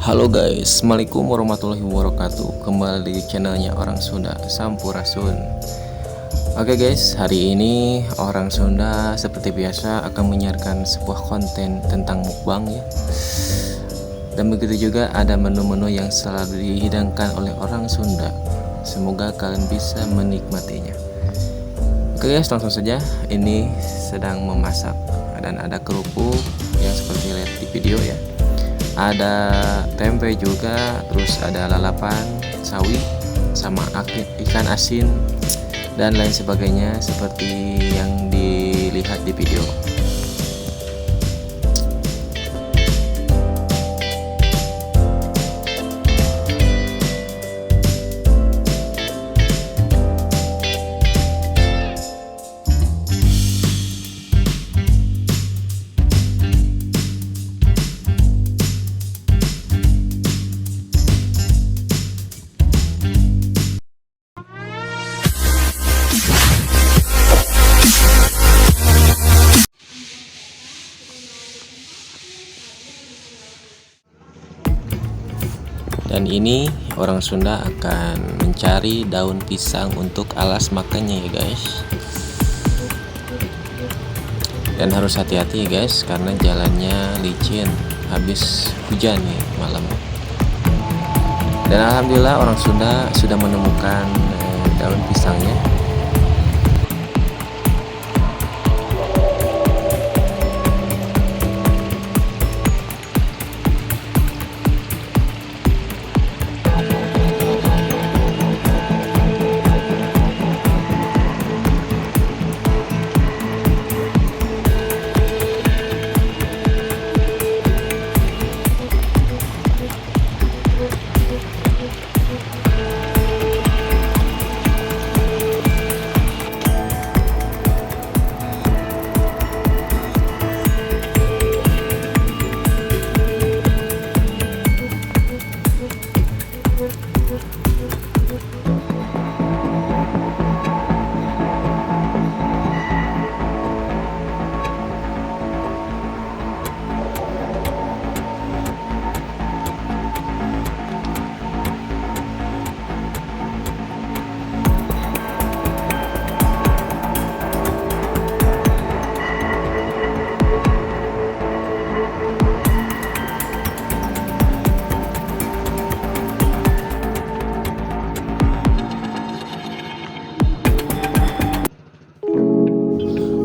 Halo guys, Assalamualaikum warahmatullahi wabarakatuh. Kembali di channelnya Orang Sunda Sampurasun. Oke guys, hari ini Orang Sunda seperti biasa akan menyiarkan sebuah konten tentang mukbang ya. Dan begitu juga ada menu-menu yang selalu dihidangkan oleh orang Sunda. Semoga kalian bisa menikmatinya. Oke guys, langsung saja. Ini sedang memasak dan ada kerupuk yang seperti lihat di video ya. Ada tempe juga, terus ada lalapan sawi sama ikan asin dan lain sebagainya seperti yang dilihat di video. Dan ini orang Sunda akan mencari daun pisang untuk alas makannya ya guys. Dan harus hati-hati ya guys, karena jalannya licin habis hujan nih malam. Dan alhamdulillah orang Sunda sudah menemukan daun pisangnya.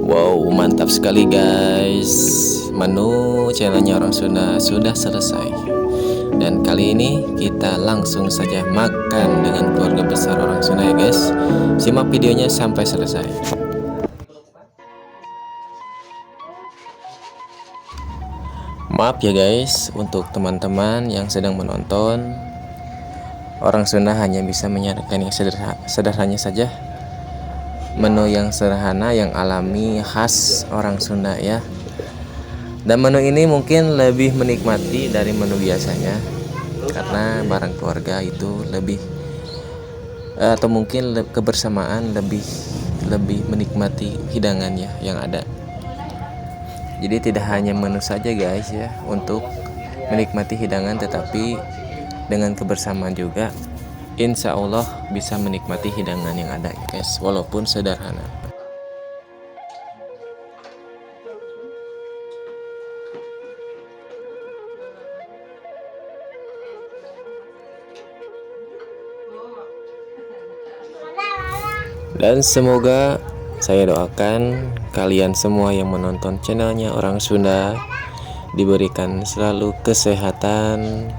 Wow, mantap sekali guys. Menu channelnya Orang Sunda sudah selesai. Dan kali ini kita langsung saja makan dengan keluarga besar Orang Sunda ya guys. Simak videonya sampai selesai. Maaf ya guys, untuk teman-teman yang sedang menonton, Orang Sunda hanya bisa menyarankan yang sederhana saja. Menu yang sederhana, yang alami, khas orang Sunda ya. Dan menu ini mungkin lebih menikmati dari menu biasanya, karena barang keluarga itu lebih atau mungkin kebersamaan lebih menikmati hidangannya yang ada. Jadi tidak hanya menu saja guys ya untuk menikmati hidangan, tetapi dengan kebersamaan juga. Insya Allah bisa menikmati hidangan yang ada guys, walaupun sederhana. Dan semoga saya doakan kalian semua yang menonton channelnya Orang Sunda diberikan selalu kesehatan,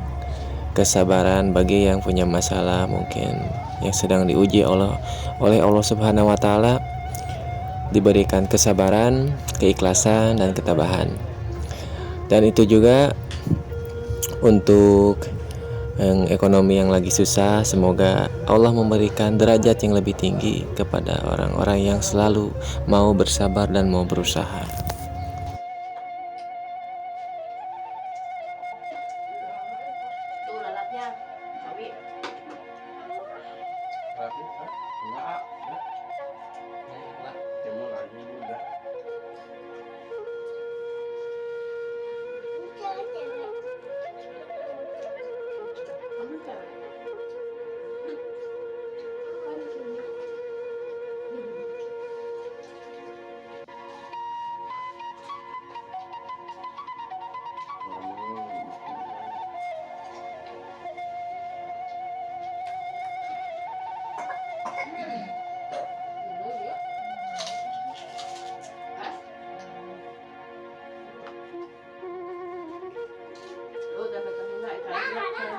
kesabaran bagi yang punya masalah, mungkin yang sedang diuji oleh Allah Subhanahu wa taala, diberikan kesabaran, keikhlasan dan ketabahan. Dan itu juga untuk yang ekonomi yang lagi susah, semoga Allah memberikan derajat yang lebih tinggi kepada orang-orang yang selalu mau bersabar dan mau berusaha.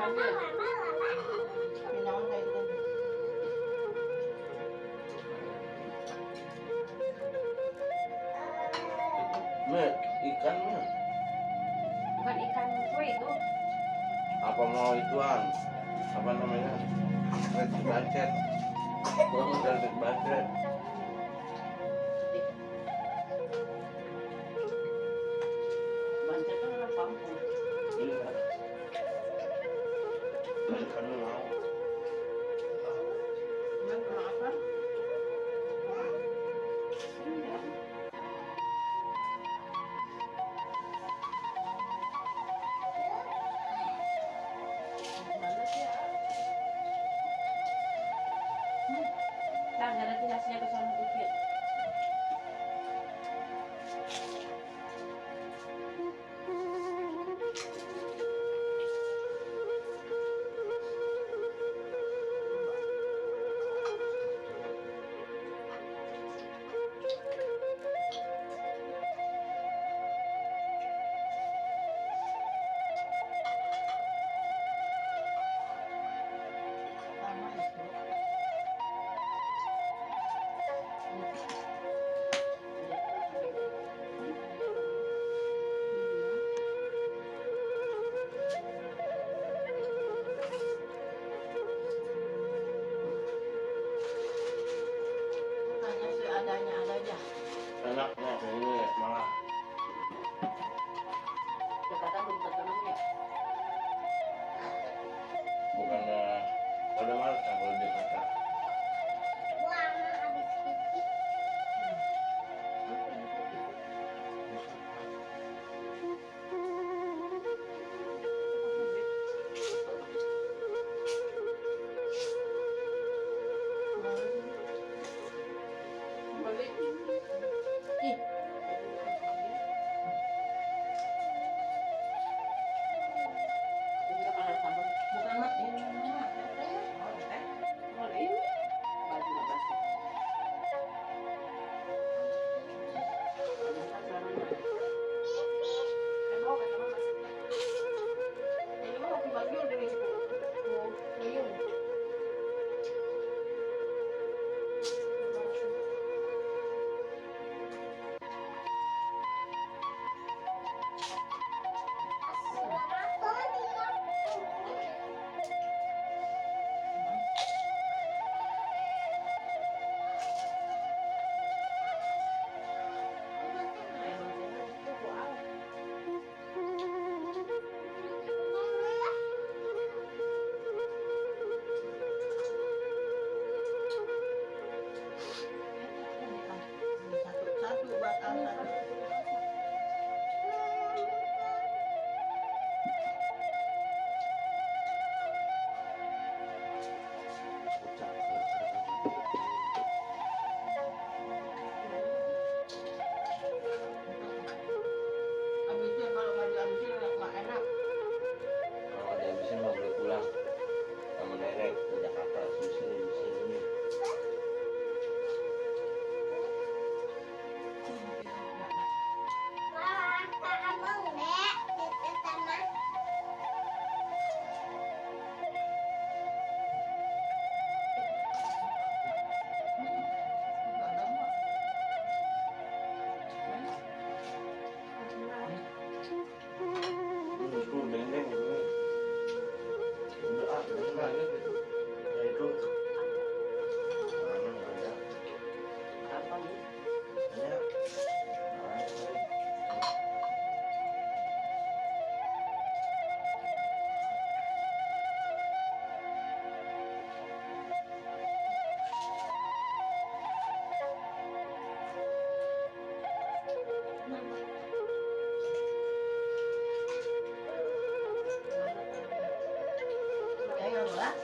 Mek, ikan mah. Bukan ikan kue itu. Apa mau ituan? Apa namanya? Red basket. Gua mau red basket. Bancar kan orang kampung. Iya. Ikan mau. Emang kenapa? Iya. Bagus ya. Kan nanti nasinya ke sana dikit. Tanya seadanya aja. Enaknya ini malah. Jakarta belum ketemu ya. Bukannya pada malas kan kalau dia kata. Balik. Ih. Iya kalau sambal bukan mati. Oh, ini baju nggak basah. Ini mah hobi baju dari Tuyul. Satu bakal satu. Habisnya kalau nggak dihabisin nggak enak. Kalau dihabisin nggak boleh pulang sama nenek ke Jakarta di sini. Itu dendeng ini. Udah udah aja gitu. Ya itu. Mana nggak ada? Apa nih? Ada. Kayak lah.